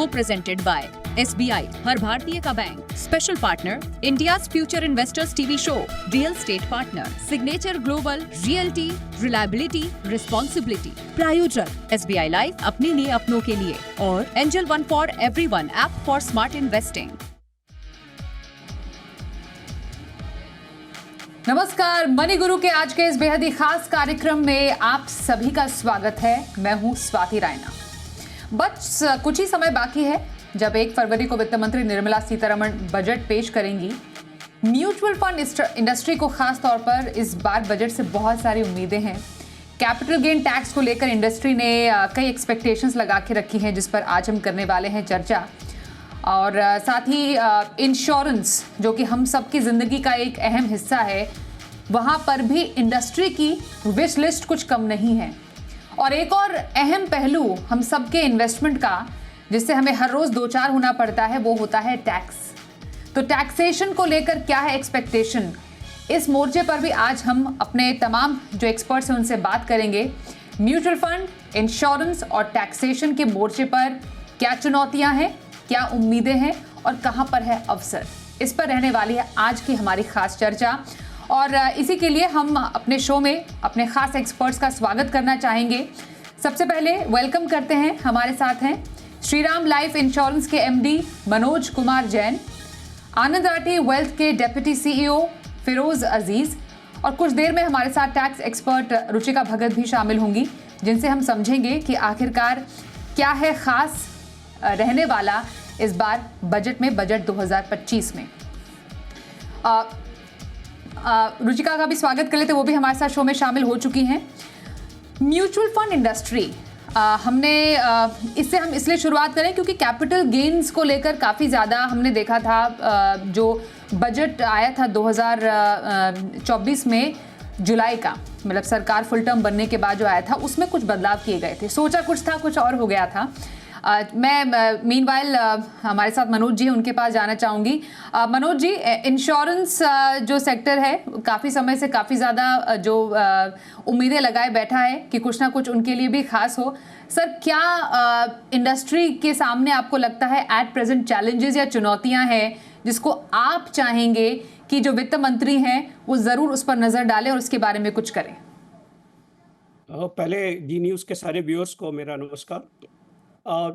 Co-presented by SBI, हर भारतीय का bank, special partner India's future investors TV show, real estate partner signature global, realty, reliability, responsibility, प्रायोजक SBI life, अपने लिए अपनों के लिए, और angel one for everyone app for smart investing. नमस्कार, मनी गुरु के आज के इस बेहद ही खास कार्यक्रम में आप सभी का स्वागत है। मैं हूं स्वाति रायना। बस कुछ ही समय बाकी है जब 1 फरवरी को वित्त मंत्री निर्मला सीतारमण बजट पेश करेंगी। म्यूचुअल फंड इंडस्ट्री को खास तौर पर इस बार बजट से बहुत सारी उम्मीदें हैं। कैपिटल गेन टैक्स को लेकर इंडस्ट्री ने कई एक्सपेक्टेशंस लगा के रखी हैं, जिस पर आज हम करने वाले हैं चर्चा। और साथ ही इंश्योरेंस, जो कि हम सबकी ज़िंदगी का एक अहम हिस्सा है, वहाँ पर भी इंडस्ट्री की विश लिस्ट कुछ कम नहीं है। और एक और अहम पहलू हम सबके इन्वेस्टमेंट का, जिससे हमें हर रोज़ दो चार होना पड़ता है, वो होता है टैक्स। तो टैक्सेशन को लेकर क्या है एक्सपेक्टेशन, इस मोर्चे पर भी आज हम अपने तमाम जो एक्सपर्ट्स हैं उनसे बात करेंगे। म्यूचुअल फंड, इंश्योरेंस और टैक्सेशन के मोर्चे पर क्या चुनौतियाँ हैं, क्या उम्मीदें हैं और कहां पर है अवसर, इस पर रहने वाली है आज की हमारी खास चर्चा। और इसी के लिए हम अपने शो में अपने खास एक्सपर्ट्स का स्वागत करना चाहेंगे। सबसे पहले वेलकम करते हैं, हमारे साथ हैं श्रीराम लाइफ इंश्योरेंस के MD मनोज कुमार जैन, आनंद राठी वेल्थ के डेप्यूटी CEO फिरोज अजीज, और कुछ देर में हमारे साथ टैक्स एक्सपर्ट रुचिका भगत भी शामिल होंगी, जिनसे हम समझेंगे कि आखिरकार क्या है खास रहने वाला इस बार बजट में, बजट 2025 में। रुचिका का भी स्वागत कर लेते, वो भी हमारे साथ शो में शामिल हो चुकी हैं। म्यूचुअल फंड इंडस्ट्री, हमने इससे हम इसलिए शुरुआत करें क्योंकि कैपिटल गेन्स को लेकर काफ़ी ज़्यादा हमने देखा था। जो बजट आया था 2024 में जुलाई का, मतलब सरकार फुल टर्म बनने के बाद जो आया था, उसमें कुछ बदलाव किए गए थे। सोचा कुछ था, कुछ और हो गया था। मैं मीनवाइल हमारे साथ मनोज जी हैं, उनके पास जाना चाहूँगी। मनोज जी, इंश्योरेंस जो सेक्टर है काफ़ी समय से काफ़ी ज़्यादा जो उम्मीदें लगाए बैठा है कि कुछ ना कुछ उनके लिए भी खास हो। सर, क्या इंडस्ट्री के सामने आपको लगता है एट प्रेजेंट चैलेंजेस या चुनौतियाँ हैं जिसको आप चाहेंगे कि जो वित्त मंत्री हैं वो ज़रूर उस पर नज़र डालें और उसके बारे में कुछ करें? पहले जी न्यूज़ के सारे व्यूअर्स को मेरा नमस्कार।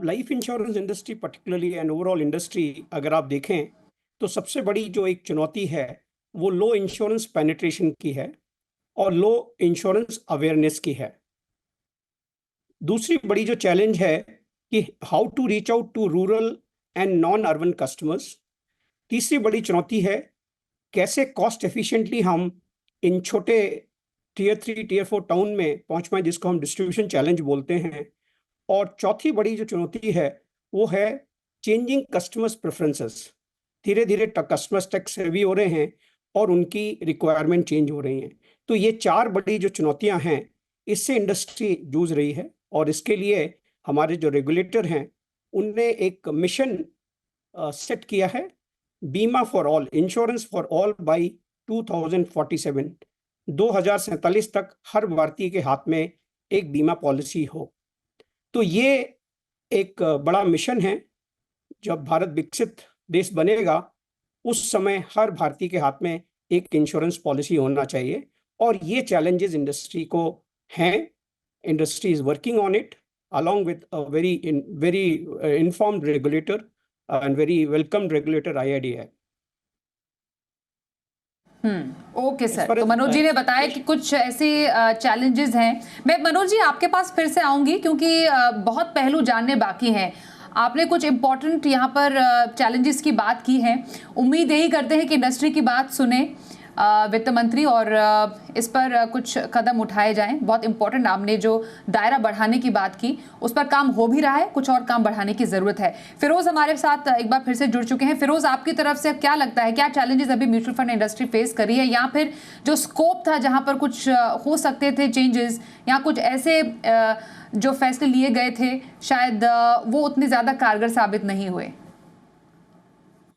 Life insurance industry particularly and overall industry अगर आप देखें तो सबसे बड़ी जो एक चुनौती है वो लो इंश्योरेंस पेनिट्रेशन की है और लो इंश्योरेंस अवेयरनेस की है। दूसरी बड़ी जो चैलेंज है कि how to reach out to rural and non urban customers. तीसरी बड़ी चुनौती है कैसे कॉस्ट एफिशिएंटली हम इन छोटे Tier 3 Tier 4 टाउन में पहुंच पाएं, जिसको हम डिस्ट्रीब्यूशन चैलेंज बोलते हैं। और चौथी बड़ी जो चुनौती है वो है चेंजिंग कस्टमर्स प्रेफरेंसेस। धीरे धीरे कस्टमर्स टैक्स हेवी हो रहे हैं और उनकी रिक्वायरमेंट चेंज हो रही हैं। तो ये चार बड़ी जो चुनौतियां हैं, इससे इंडस्ट्री जूझ रही है। और इसके लिए हमारे जो रेगुलेटर हैं उनने एक मिशन सेट किया है, बीमा for all, insurance for all by 2047। 2047 तक हर भारतीय के हाथ में एक बीमा पॉलिसी हो। तो ये एक बड़ा मिशन है। जब भारत विकसित देश बनेगा उस समय हर भारतीय के हाथ में एक इंश्योरेंस पॉलिसी होना चाहिए। और ये चैलेंजेस इंडस्ट्री को हैं। Industry is working on it along with a very informed regulator and very welcomed regulator IRDAI। Okay sir, तो मनोज जी ने बताया कि कुछ ऐसे चैलेंजेस हैं। मैं मनोज जी आपके पास फिर से आऊंगी क्योंकि बहुत पहलू जानने बाकी हैं। आपने कुछ इम्पोर्टेंट यहाँ पर चैलेंजेस की बात की है। उम्मीद यही करते हैं कि इंडस्ट्री की बात सुने वित्त मंत्री और इस पर कुछ कदम उठाए जाएं। बहुत इंपॉर्टेंट, आपने जो दायरा बढ़ाने की बात की उस पर काम हो भी रहा है, कुछ और काम बढ़ाने की ज़रूरत है। फिरोज़ हमारे साथ एक बार फिर से जुड़ चुके हैं। फिरोज़, आपकी तरफ से क्या लगता है, क्या चैलेंजेस अभी म्यूचुअल फंड इंडस्ट्री फेस कर रही है, या फिर जो स्कोप था जहाँ पर कुछ हो सकते थे चेंजेस, या कुछ ऐसे जो फैसले लिए गए थे शायद वो उतने ज़्यादा कारगर साबित नहीं हुए?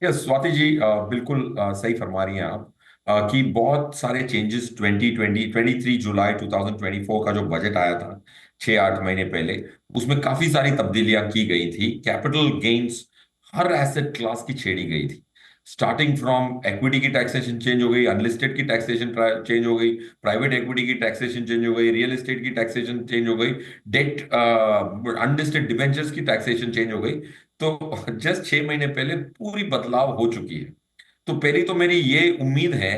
स्वाति जी बिल्कुल सही फरमा रही हैं आप कि बहुत सारे चेंजेस 23 जुलाई 2024 का जो बजट आया था, 6-8 महीने पहले, उसमें काफी सारी तब्दीलियां की गई थी। कैपिटल गेन्स हर एसेट क्लास की छेड़ी गई थी। स्टार्टिंग फ्रॉम इक्विटी की टैक्सेशन चेंज हो गई, अनलिस्टेड की टैक्सेशन चेंज हो गई, प्राइवेट इक्विटी की टैक्सेशन चेंज हो गई, रियल एस्टेट की टैक्सेशन चेंज हो गई, डेट अनलिस्टेड डिबेंचर्स की टैक्सेशन चेंज हो गई। तो जस्ट 6 महीने पहले पूरी बदलाव हो चुकी है। तो पहली तो मेरी ये उम्मीद है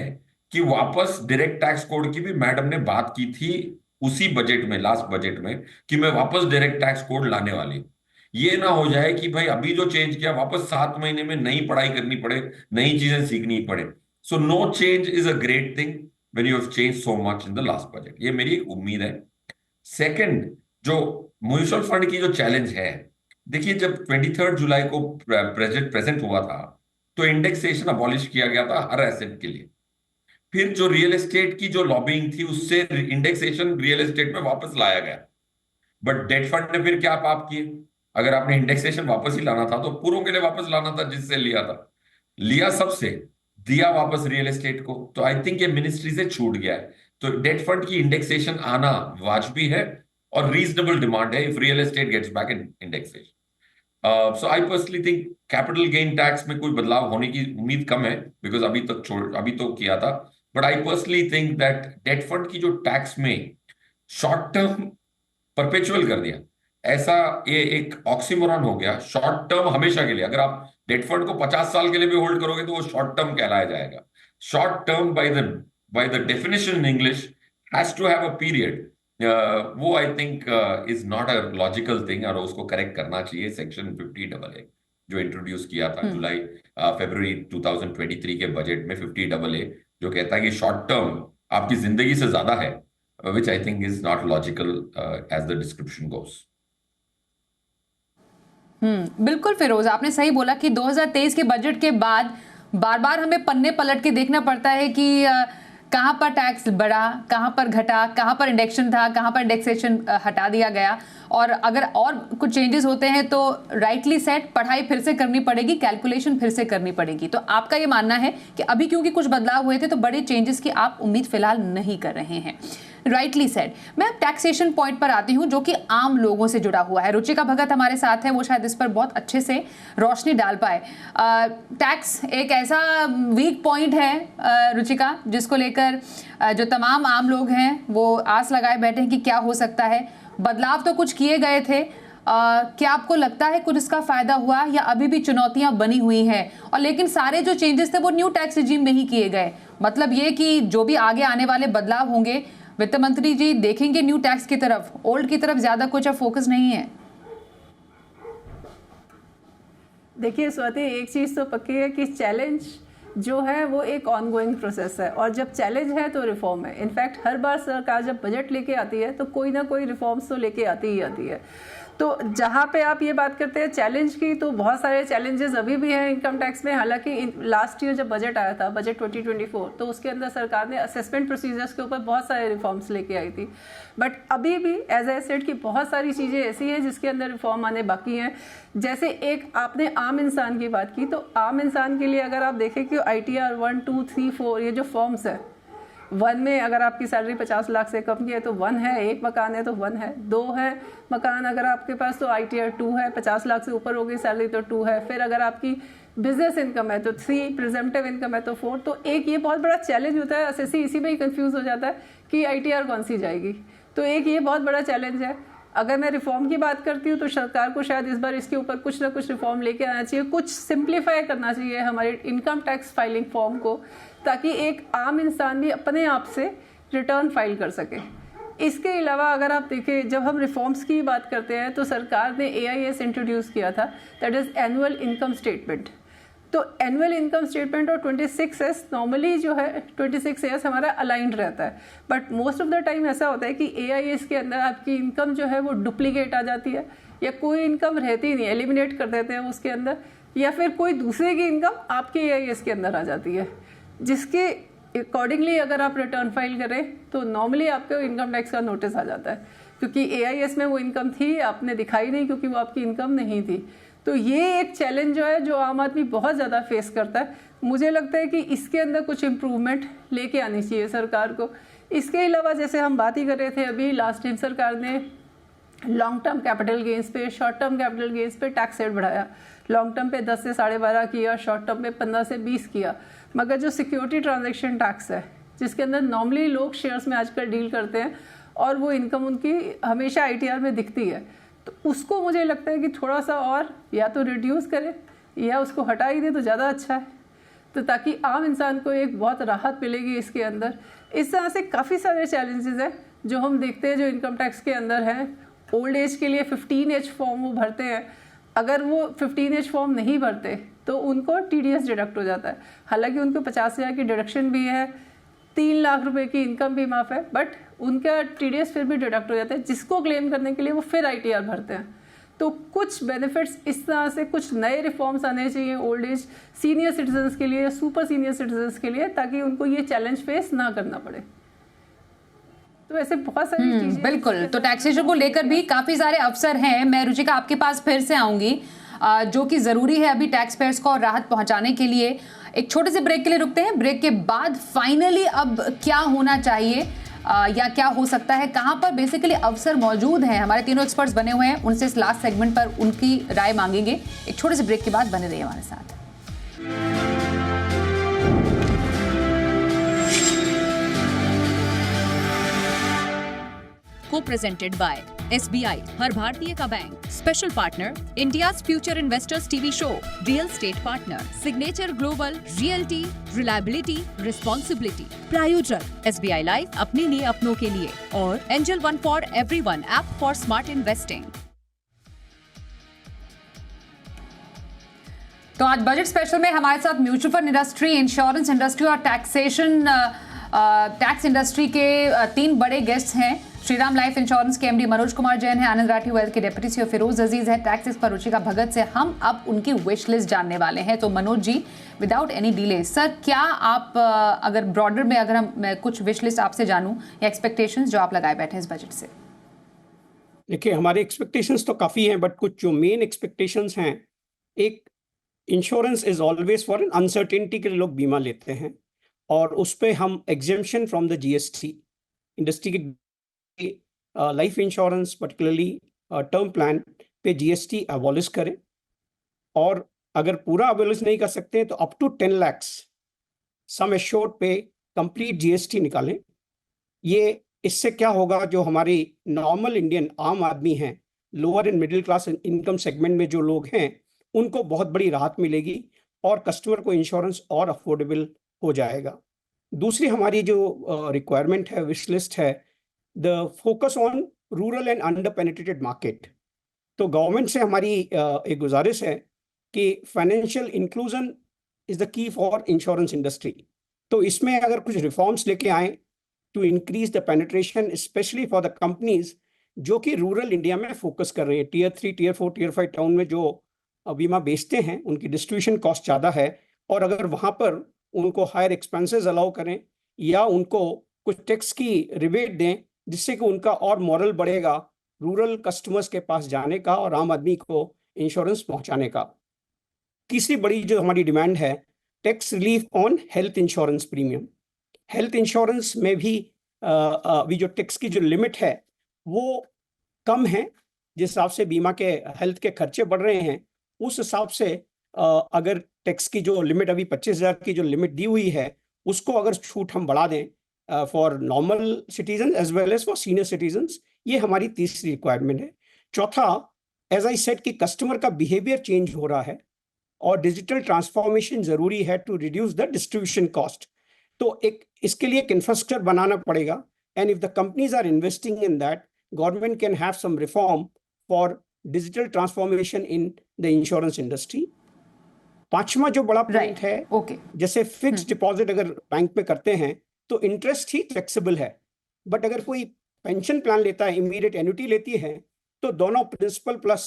कि वापस डायरेक्ट टैक्स कोड की भी मैडम ने बात की थी उसी बजट में, लास्ट बजट में, कि मैं वापस डायरेक्ट टैक्स कोड लाने वाली हूँ। ये ना हो जाए कि भाई अभी जो चेंज किया वापस 7 महीने में नई पढ़ाई करनी पड़े, नई चीजें सीखनी पड़े। So no change is a great thing when you have change so much in the last budget. ये मेरी एक उम्मीद है। सेकंड, जो म्यूचुअल फंड की जो चैलेंज है, देखिए जब 23 जुलाई को प्रेजेंट हुआ था तो इंडेक्सेशन अबॉलिश किया गया था हर एसेट के लिए। फिर जो रियल एस्टेट की जो लॉबिंग थी उससे इंडेक्सेशन रियल एस्टेट में वापस लाया गया। बट डेट फंड ने फिर क्या पाप किए? अगर आपने इंडेक्सेशन वापस ही लाना था तो पूरों के लिए वापस लाना था, जिससे लिया था, लिया सबसे, दिया वापस रियल एस्टेट को। तो आई थिंक ये मिनिस्ट्री से छूट गया है। तो डेट फंड की इंडेक्सेशन आना वाजबी है और रीजनेबल डिमांड है if real estate gets back in indexation. So I personally think capital gain tax में कोई बदलाव होने की उम्मीद कम है, बिकॉज अभी तो किया था। But I personally think that debt fund की जो टैक्स में शॉर्ट टर्म परपेचुअल कर दिया, ऐसा ये एक ऑक्सीमोरॉन हो गया। शॉर्ट टर्म हमेशा के लिए, अगर आप डेट फंड को 50 साल के लिए भी होल्ड करोगे तो वो शॉर्ट टर्म कहलाया जाएगा। Short term by the definition in English has to have a period. वो I think is not a logical thing, और उसको करेक्ट करना चाहिए। सेक्शन 50AA जो इंट्रोड्यूस किया था फरवरी 2023 के बजट में, 50AA, जो कहता है कि शॉर्ट टर्म आपकी जिंदगी से ज्यादा है, which I think is not logical as the description goes. बिल्कुल फिरोज, आपने सही बोला कि 2023 के बजट के बाद बार बार हमें पन्ने पलट के देखना पड़ता है कि कहां पर टैक्स बढ़ा, कहां पर घटा, कहां पर इंडेक्शन था, कहां पर इंडेक्सेशन हटा दिया गया, और अगर और कुछ चेंजेस होते हैं तो राइटली सेट पढ़ाई फिर से करनी पड़ेगी, कैलकुलेशन फिर से करनी पड़ेगी। तो आपका ये मानना है कि अभी क्योंकि कुछ बदलाव हुए थे तो बड़े चेंजेस की आप उम्मीद फिलहाल नहीं कर रहे हैं। Rightly set. मैं टैक्सेशन पॉइंट पर आती हूं जो कि आम लोगों से जुड़ा हुआ है। रुचिका भगत हमारे साथ है, वो शायद इस पर बहुत अच्छे से रोशनी डाल पाए। टैक्स एक ऐसा वीक पॉइंट है रुचिका, जिसको लेकर जो तमाम आम लोग हैं वो आस लगाए बैठे हैं कि क्या हो सकता है। बदलाव तो कुछ किए गए थे, क्या आपको लगता है कुछ इसका फायदा हुआ, या अभी भी चुनौतियां बनी हुई हैं? और लेकिन सारे जो चेंजेस थे वो न्यू टैक्स रिजीम में ही किए गए। मतलब ये कि जो भी आगे आने वाले बदलाव होंगे, वित्त मंत्री जी देखेंगे न्यू टैक्स की तरफ, ओल्ड की तरफ ज्यादा कुछ अब फोकस नहीं है। देखिए स्वाति, एक चीज़ तो पक्की है कि चैलेंज जो है वो एक ऑनगोइंग प्रोसेस है, और जब चैलेंज है तो रिफॉर्म है। इनफैक्ट हर बार सरकार जब बजट लेके आती है तो कोई ना कोई रिफॉर्म्स तो लेके आती ही आती है। तो जहाँ पे आप ये बात करते हैं चैलेंज की, तो बहुत सारे चैलेंजेस अभी भी हैं इनकम टैक्स में। हालांकि लास्ट ईयर जब बजट आया था, बजट 2024, तो उसके अंदर सरकार ने असेसमेंट प्रोसीजर्स के ऊपर बहुत सारे रिफॉर्म्स लेके आई थी। बट अभी भी एज आई सेड की बहुत सारी चीज़ें ऐसी हैं जिसके अंदर रिफॉर्म आने बाकी हैं। जैसे एक आपने आम इंसान की बात की, तो आम इंसान के लिए अगर आप देखें कि ITR 1, 2, 3, 4 ये जो फॉर्म्स है, 1 में अगर आपकी सैलरी 50 लाख से कम की है तो 1 है, 1 मकान है तो 1 है, 2 है मकान अगर आपके पास तो ITR 2 है, 50 लाख से ऊपर होगी सैलरी तो 2 है। फिर अगर आपकी बिजनेस इनकम है तो 3, प्रिजम्पटिव इनकम है तो 4। तो एक ये बहुत बड़ा चैलेंज होता है, असेसी इसी में ही कंफ्यूज हो जाता है कि ITR कौन सी जाएगी। तो एक ये बहुत बड़ा चैलेंज है। अगर मैं रिफॉर्म की बात करती हूँ तो सरकार को शायद इस बार इसके ऊपर कुछ ना कुछ रिफॉर्म लेके आना चाहिए, कुछ सिंप्लीफाई करना चाहिए हमारे इनकम टैक्स फाइलिंग फॉर्म को, ताकि एक आम इंसान भी अपने आप से रिटर्न फाइल कर सके। इसके अलावा अगर आप देखें, जब हम रिफॉर्म्स की बात करते हैं तो सरकार ने AIS इंट्रोड्यूस किया था, that is annual income statement. तो एनुअल इनकम स्टेटमेंट और 26S नॉर्मली जो है 26S हमारा अलाइंड रहता है, but most of the time ऐसा होता है कि AIS के अंदर आपकी इनकम जो है वो डुप्लीकेट आ जाती है, या कोई इनकम रहती नहीं, एलिमिनेट कर देते हैं उसके अंदर, या फिर कोई दूसरे की इनकम आपके AIS के अंदर आ जाती है, जिसके अकॉर्डिंगली अगर आप रिटर्न फाइल करें तो नॉर्मली आपको इनकम टैक्स का नोटिस आ जाता है, क्योंकि AIS में वो इनकम थी, आपने दिखाई नहीं क्योंकि वो आपकी इनकम नहीं थी। तो ये एक चैलेंज जो है जो आम आदमी बहुत ज़्यादा फेस करता है। मुझे लगता है कि इसके अंदर कुछ इम्प्रूवमेंट लेके आनी चाहिए सरकार को। इसके अलावा जैसे हम बात ही कर रहे थे अभी, लास्ट टाइम सरकार ने लॉन्ग टर्म कैपिटल गेंस पे, शॉर्ट टर्म कैपिटल गेंस पे टैक्स रेट बढ़ाया। लॉन्ग टर्म पे 10 से 12.5 किया, शॉर्ट टर्म पे 15 से 20 किया। मगर जो सिक्योरिटी ट्रांजैक्शन टैक्स है, जिसके अंदर नॉर्मली लोग शेयर्स में आजकल डील करते हैं और वो इनकम उनकी हमेशा आईटीआर में दिखती है, तो उसको मुझे लगता है कि थोड़ा सा और या तो रिड्यूस करे या उसको हटा ही दे तो ज़्यादा अच्छा है, तो ताकि आम इंसान को एक बहुत राहत मिलेगी इसके अंदर। इस तरह से काफ़ी सारे चैलेंजेस हैं जो हम देखते हैं जो इनकम टैक्स के अंदर हैं। ओल्ड एज के लिए 15H फॉर्म वो भरते हैं, अगर वो 15H फॉर्म नहीं भरते तो उनको TDS डिडक्ट हो जाता है। हालांकि उनको 50,000 की डिडक्शन भी है, 3 लाख रुपए की इनकम भी माफ़ है, बट उनका TDS फिर भी डिडक्ट हो जाता है, जिसको क्लेम करने के लिए वो फिर ITR भरते हैं। तो कुछ बेनिफिट्स इस तरह से, कुछ नए रिफॉर्म्स आने चाहिए ओल्ड एज सीनियर सिटीजन्स के लिए या सुपर सीनियर सिटीजन्स के लिए, ताकि उनको ये चैलेंज फेस ना करना पड़े। तो ऐसे बहुत सारी चीजें बिल्कुल। तो टैक्सेशन को लेकर भी काफी सारे अवसर हैं। मैं रुचिका आपके पास फिर से आऊंगी, जो कि जरूरी है अभी टैक्स पेयर्स को राहत पहुंचाने के लिए। एक छोटे से ब्रेक के लिए रुकते हैं। ब्रेक के बाद फाइनली अब क्या होना चाहिए या क्या हो सकता है, कहां पर बेसिकली अवसर मौजूद हैं, हमारे तीनों एक्सपर्ट्स बने हुए हैं, उनसे इस लास्ट सेगमेंट पर उनकी राय मांगेंगे। एक छोटे से ब्रेक के बाद बने रहिए हमारे साथ। Co-presented by SBI, हर भारतीय का bank, special partner India's future investors TV show, real estate partner signature global, realty, reliability, responsibility, प्रायोजक SBI लाइफ, अपने लिए अपनों के लिए, और angel one for everyone, app for smart investing. तो आज बजट स्पेशल में हमारे साथ mutual fund industry, insurance industry और टैक्स इंडस्ट्री के 3 बड़े गेस्ट हैं। श्रीराम लाइफ इंश्योरेंस के MD मनोज कुमार जैन है, आनंद राठी वेल्थ के डेप्यूटी CEO फिरोज अजीज है, टैक्सेस पर रुचिका भगत से हम अब उनकी विश लिस्ट जानने वाले हैं। तो Manoj ji, without any delay sir, क्या आप अगर ब्रॉडर में अगर मैं कुछ विश लिस्ट आपसे जानूं या एक्सपेक्टेशंस जो आप लगाए बैठे हैं इस बजट से? देखिए, हमारे एक्सपेक्टेशंस तो काफ़ी हैं, बट कुछ जो मेन एक्सपेक्टेशंस हैं, एक insurance is always for an uncertainty के लिए लोग बीमा लेते हैं, और उस पर हम exemption from the GST industry की life insurance particularly term plan पे GST अबॉलिश करें, और अगर पूरा अबॉलिश नहीं कर सकते हैं तो up to 10 lakh sum assured पे कंप्लीट GST निकालें। ये इससे क्या होगा, जो हमारे नॉर्मल इंडियन आम आदमी हैं, lower and middle class income segment में जो लोग हैं, उनको बहुत बड़ी राहत मिलेगी और कस्टमर को इंश्योरेंस और अफोर्डेबल हो जाएगा। दूसरी हमारी जो रिक्वायरमेंट है, विश लिस्ट है, the focus on rural and under penetrated market. तो गवर्नमेंट से हमारी एक गुजारिश है कि financial inclusion is the key for insurance industry. तो इसमें अगर कुछ रिफॉर्म्स लेके आए to increase the penetration, specially for the companies जो कि रूरल इंडिया में फोकस कर रहे हैं, Tier 3, Tier 4, Tier 5 टाउन में जो बीमा बेचते हैं, उनकी डिस्ट्रीब्यूशन कॉस्ट ज़्यादा है, और अगर वहाँ पर उनको हायर एक्सपेंसेस अलाउ करें या उनको कुछ टैक्स की रिबेट दें, जिससे कि उनका और मॉरल बढ़ेगा रूरल कस्टमर्स के पास जाने का और आम आदमी को इंश्योरेंस पहुंचाने का। तीसरी बड़ी जो हमारी डिमांड है, tax relief on health insurance premium. Health insurance में भी अभी जो टैक्स की जो लिमिट है वो कम है, जिस हिसाब से बीमा के हेल्थ के खर्चे बढ़ रहे हैं, उस हिसाब से अगर टैक्स की जो लिमिट अभी 25,000 की जो लिमिट दी हुई है, उसको अगर छूट हम बढ़ा दें for normal citizen as well as for senior citizens, ये हमारी तीसरी रिक्वायरमेंट है। चौथा, एज आई सेड कि कस्टमर का बिहेवियर चेंज हो रहा है और डिजिटल ट्रांसफॉर्मेशन जरूरी है to reduce the distribution cost. तो इसके लिए एक इंफ्रास्ट्रक्चर बनाना पड़ेगा, and if the companies are investing in that, government can have some reform for digital transformation in the insurance industry. पांचवा जो बड़ा पॉइंट है, जैसे फिक्स्ड डिपॉजिट अगर बैंक में करते हैं तो इंटरेस्ट ही फ्लेक्सिबल है, बट अगर कोई पेंशन प्लान लेता है, इमीडिएट एन्युटी लेती है, तो दोनों प्रिंसिपल प्लस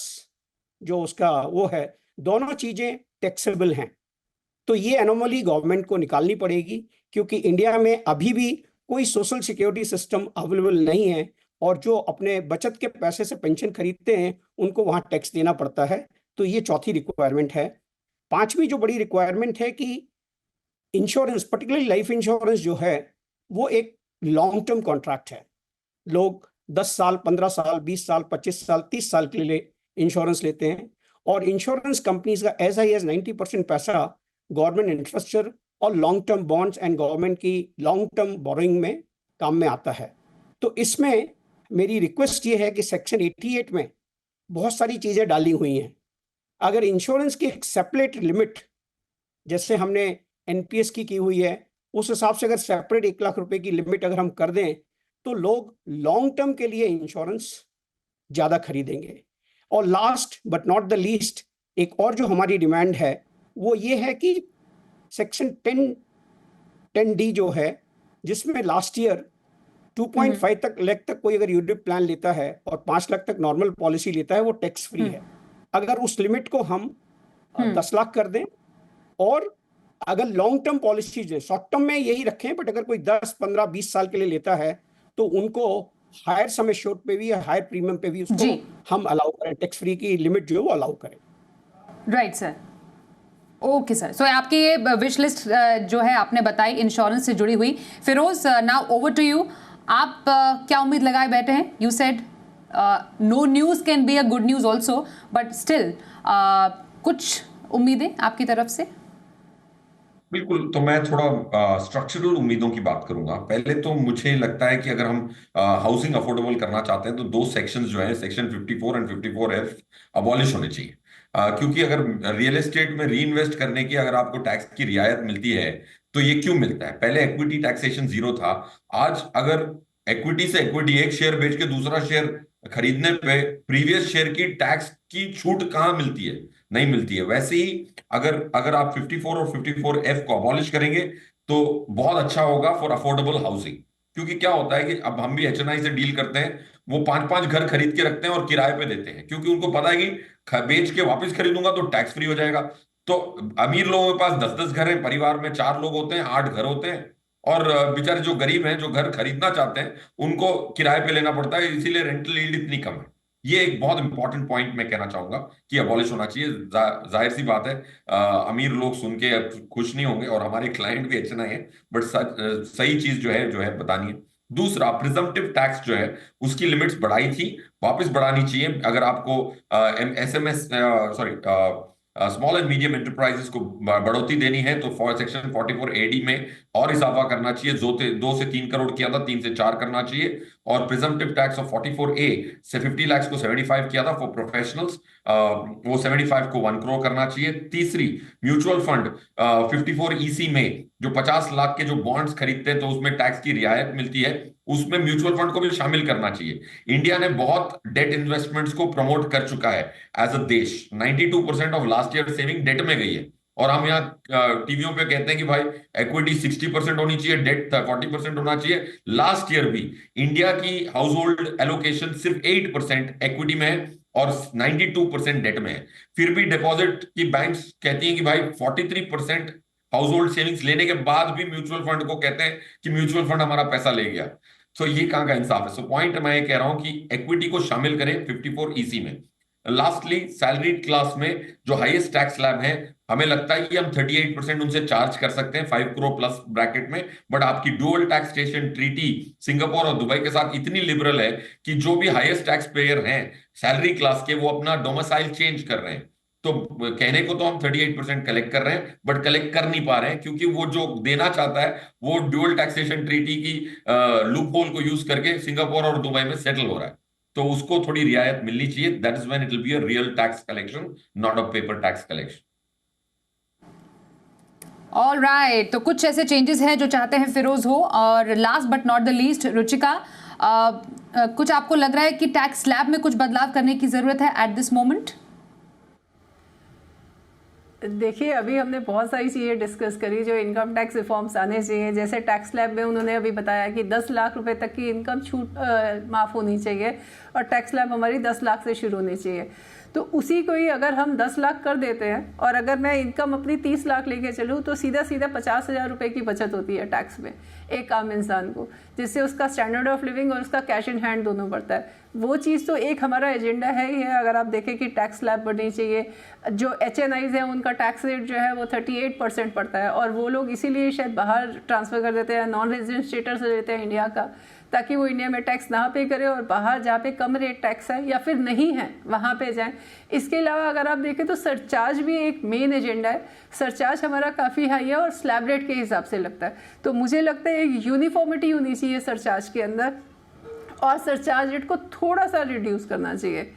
जो उसका वो है, दोनों चीजें टैक्सेबल हैं। तो ये एनोमली गवर्नमेंट को निकालनी पड़ेगी, क्योंकि इंडिया में अभी भी कोई सोशल सिक्योरिटी सिस्टम अवेलेबल नहीं है, और जो अपने बचत के पैसे से पेंशन खरीदते हैं उनको वहाँ टैक्स देना पड़ता है। तो ये चौथी रिक्वायरमेंट है। पांचवी जो बड़ी रिक्वायरमेंट है कि इंश्योरेंस, पर्टिकुलरली लाइफ इंश्योरेंस जो है, वो एक लॉन्ग टर्म कॉन्ट्रैक्ट है। लोग 10 साल, 15 साल, 20 साल, 25 साल, 30 साल के लिए इंश्योरेंस लेते हैं। और इंश्योरेंस कंपनीज का एज हाई एज 90% पैसा गवर्नमेंट इंफ्रास्ट्रक्चर और long term bonds and government की लॉन्ग टर्म बोरोइंग में काम में आता है। तो इसमें मेरी रिक्वेस्ट ये है कि सेक्शन 88 में बहुत सारी चीज़ें डाली हुई हैं। अगर इंश्योरेंस की एक सेपरेट लिमिट, जैसे हमने एनपीएस की हुई है, उस हिसाब से अगर सेपरेट 1 लाख रुपए की लिमिट अगर हम कर दें तो लोग लॉन्ग टर्म के लिए इंश्योरेंस ज़्यादा खरीदेंगे। और last but not the least, एक और जो हमारी डिमांड है वो ये है कि सेक्शन 10D जो है, जिसमें लास्ट ईयर 2.5 लाख तक कोई अगर यूनिट प्लान लेता है और 5 लाख तक नॉर्मल पॉलिसी लेता है, वो टैक्स फ्री है। अगर उस लिमिट को हम 10 लाख कर दें, और अगर लॉन्ग टर्म पॉलिसी जो शॉर्ट टर्म में यही रखें, बट अगर कोई 10, 15, 20 साल के लिए लेता है तो उनको हायर सम एश्योर्ड पे भी, हायर प्रीमियम पे भी उसको हम अलाउ करें, टैक्स फ्री की लिमिट जो है वो अलाउ करें। Right sir, okay sir. So आपकी ये विश लिस्ट जो है आपने बताई इंश्योरेंस से जुड़ी हुई। Firoz, now over to you. आप क्या उम्मीद लगाए बैठे हैं? You said no news can be a good news also, but still कुछ उम्मीदें आपकी तरफ से? बिल्कुल, तो मैं थोड़ा स्ट्रक्चरल उम्मीदों की बात करूंगा। पहले तो मुझे लगता है कि अगर हम हाउसिंग अफोर्डेबल करना चाहते हैं तो 2 सेक्शंस जो है, सेक्शन 54 एंड 54F अबॉलिश होने चाहिए। क्योंकि अगर रियल एस्टेट में री इन्वेस्ट करने की अगर आपको टैक्स की रियायत मिलती है तो ये क्यों मिलता है? पहले इक्विटी टैक्सेशन 0 था। आज अगर इक्विटी से इक्विटी एक शेयर बेच के दूसरा शेयर खरीदने पे प्रीवियस शेयर की टैक्स की छूट कहाँ मिलती है? नहीं मिलती है। वैसे ही अगर अगर आप 54 और 54F को अबॉलिश करेंगे तो बहुत अच्छा होगा फॉर अफोर्डेबल हाउसिंग। क्योंकि क्या होता है कि अब हम भी HNI से डील करते हैं, वो 5-5 घर खरीद के रखते हैं और किराए पे देते हैं, क्योंकि उनको पता है कि बेच के वापस खरीदूंगा तो टैक्स फ्री हो जाएगा। तो अमीर लोगों के पास 10-10 घर हैं, परिवार में 4 लोग होते हैं, 8 घर होते हैं, और बेचारे जो गरीब हैं, जो घर खरीदना चाहते हैं, उनको किराए पे लेना पड़ता है, इसीलिए रेंटल यील्ड इतनी कम है। ये एक बहुत इंपॉर्टेंट पॉइंट मैं कहना चाहूंगा कि अबॉलिश होना चाहिए। जाहिर सी बात है, अमीर लोग सुन के खुश नहीं होंगे, और हमारे क्लाइंट भी HNI है, बट सही चीज जो है बतानी है। दूसरा, प्रिजम्पटिव टैक्स जो है उसकी लिमिट्स बढ़ाई थी, वापस बढ़ानी चाहिए। अगर आपको स्मॉल एंड मीडियम एंटरप्राइजेस को बढ़ोतरी देनी है तो सेक्शन 44AD में और इजाफा करना चाहिए। 2 से 3 करोड़ किया था, 3 से 4 करना चाहिए। और प्रिजम्पटिव टैक्स ऑफ 44A से 50 लाख को 75 किया था फॉर प्रोफेशनल्स, वो 75 को 1 करोड़ करना चाहिए। तीसरी, म्यूचुअल फंड 54EC में जो 50 लाख के जो बॉन्ड्स खरीदते हैं तो उसमें टैक्स की रियायत मिलती है, उसमें म्यूचुअल फंड को भी शामिल करना चाहिए। इंडिया ने बहुत डेट इन्वेस्टमेंट्स को प्रमोट कर चुका है एज अ देश। 92% of last year saving debt में गई है, और हम यहाँ टीवियों पे कहते हैं कि भाई इक्विटी 60% होनी चाहिए, डेट 40% होना चाहिए। लास्ट ईयर भी इंडिया की हाउस होल्ड एलोकेशन सिर्फ 8% इक्विटी में है और 92% डेट में है। फिर भी डिपॉजिट की बैंक्स कहती हैं कि भाई 43% हाउस होल्ड सेविंग्स लेने के बाद भी म्यूचुअल फंड को कहते हैं कि म्यूचुअल फंड हमारा पैसा ले गया। तो ये कहां का इंसाफ है? सो पॉइंट मैं ये कह रहा हूं कि इक्विटी को शामिल करें 54EC में। लास्टली, सैलरीड क्लास में जो हाईएस्ट टैक्स स्लैब है, हमें लगता है कि हम 38% उनसे चार्ज कर सकते हैं 5 करोड़ प्लस ब्रैकेट में। बट आपकी डुअल टैक्सेशन ट्रीटी सिंगापुर और दुबई के साथ इतनी लिबरल है कि जो भी हाईएस्ट टैक्स पेयर हैं सैलरी क्लास के, वो अपना डोमिसाइल चेंज कर रहे हैं। तो कहने को तो हम 38% कलेक्ट कर रहे हैं, बट कलेक्ट कर नहीं पा रहे हैं, क्योंकि वो जो देना चाहता है वो ड्यूअल टैक्सेशन ट्रीटी की लूप होल को यूज करके सिंगापुर और दुबई में सेटल हो रहा है। तो उसको थोड़ी रियायत मिलनी चाहिए। That is when it will be a real tax collection, not a paper tax collection. All right, तो कुछ ऐसे चेंजेस हैं जो चाहते हैं फिरोज हो। और last but not the least, Ruchika, कुछ आपको लग रहा है कि टैक्स स्लैब में कुछ बदलाव करने की जरूरत है एट दिस मोमेंट? देखिए, अभी हमने बहुत सारी चीज़ें डिस्कस करी जो इनकम टैक्स रिफॉर्म्स आने चाहिए। जैसे टैक्स स्लैब में उन्होंने अभी बताया कि 10 लाख रुपए तक की इनकम छूट माफ़ होनी चाहिए, और टैक्स स्लैब हमारी 10 लाख से शुरू होनी चाहिए। तो उसी को ही अगर हम 10 लाख कर देते हैं, और अगर मैं इनकम अपनी 30 लाख लेके चलूँ, तो सीधा सीधा 50,000 रुपये की बचत होती है टैक्स में एक आम इंसान को, जिससे उसका स्टैंडर्ड ऑफ लिविंग और उसका कैश इन हैंड दोनों बढ़ता है। वो चीज़ तो एक हमारा एजेंडा है ही है। अगर आप देखें कि टैक्स स्लैब बढ़नी चाहिए, जो HNIs हैं उनका टैक्स रेट जो है वो 38% पड़ता है, और वो लोग इसीलिए शायद बाहर ट्रांसफ़र कर देते हैं, नॉन रेजिडेंट स्टेटस ले लेते हैं इंडिया का, ताकि वो इंडिया में टैक्स ना पे करे और बाहर जहाँ पे कम रेट टैक्स है या फिर नहीं है वहाँ पे जाएं। इसके अलावा अगर आप देखें तो सरचार्ज भी एक मेन एजेंडा है। सरचार्ज हमारा काफ़ी हाई है और स्लैब रेट के हिसाब से लगता है, तो मुझे लगता है एक यूनिफॉर्मिटी होनी चाहिए सरचार्ज के अंदर और सरचार्ज रेट को थोड़ा सा रिड्यूस करना चाहिए।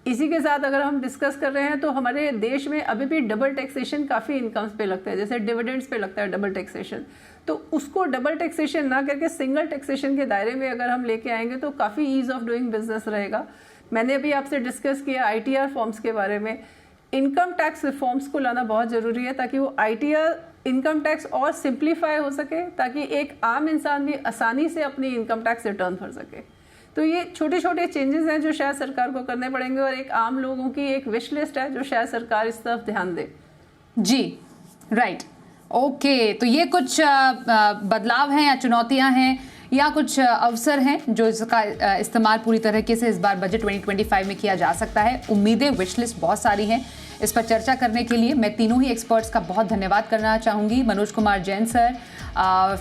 इसी के साथ अगर हम डिस्कस कर रहे हैं तो हमारे देश में अभी भी डबल टैक्सेशन काफ़ी इनकम्स पे लगता है, जैसे डिविडेंड्स पे लगता है डबल टैक्सेशन, तो उसको डबल टैक्सेशन ना करके सिंगल टैक्सेशन के दायरे में अगर हम लेके आएंगे तो काफ़ी ईज ऑफ डूइंग बिजनेस रहेगा। मैंने अभी आपसे डिस्कस किया ITR फॉर्म्स के बारे में। इनकम टैक्स रिफॉर्म्स को लाना बहुत ज़रूरी है ताकि वो ITR इनकम टैक्स और सिंप्लीफाई हो सके, ताकि एक आम इंसान भी आसानी से अपनी इनकम टैक्स रिटर्न भर सके। तो ये छोटे छोटे चेंजेस हैं जो शायद सरकार को करने पड़ेंगे और एक आम लोगों की एक विश लिस्ट है जो शायद सरकार इस तरफ ध्यान दे। जी राइट, ओके, तो ये कुछ बदलाव हैं या चुनौतियां हैं या कुछ अवसर हैं जो इसका इस्तेमाल पूरी तरीके से इस बार बजट 2025 में किया जा सकता है। उम्मीदें, विश लिस्ट बहुत सारी हैं। इस पर चर्चा करने के लिए मैं तीनों ही एक्सपर्ट्स का बहुत धन्यवाद करना चाहूँगी। मनोज कुमार जैन सर,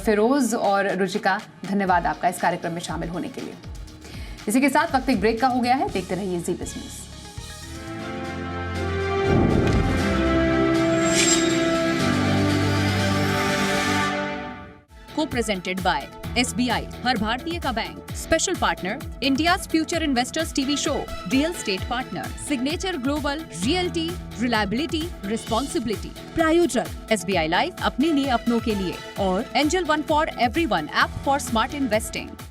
फिरोज और रुचिका, धन्यवाद आपका इस कार्यक्रम में शामिल होने के लिए। इसी के साथ वक्त एक ब्रेक का हो गया है, देखते रहिए जी बिजनेस। Co-presented by SBI, हर भारतीय का bank, special partner India's future investors TV show, real estate partner signature global, realty, reliability, responsibility, प्रायोजक SBI लाइफ, अपने लिए अपनों के लिए, और angel one for everyone app for smart investing.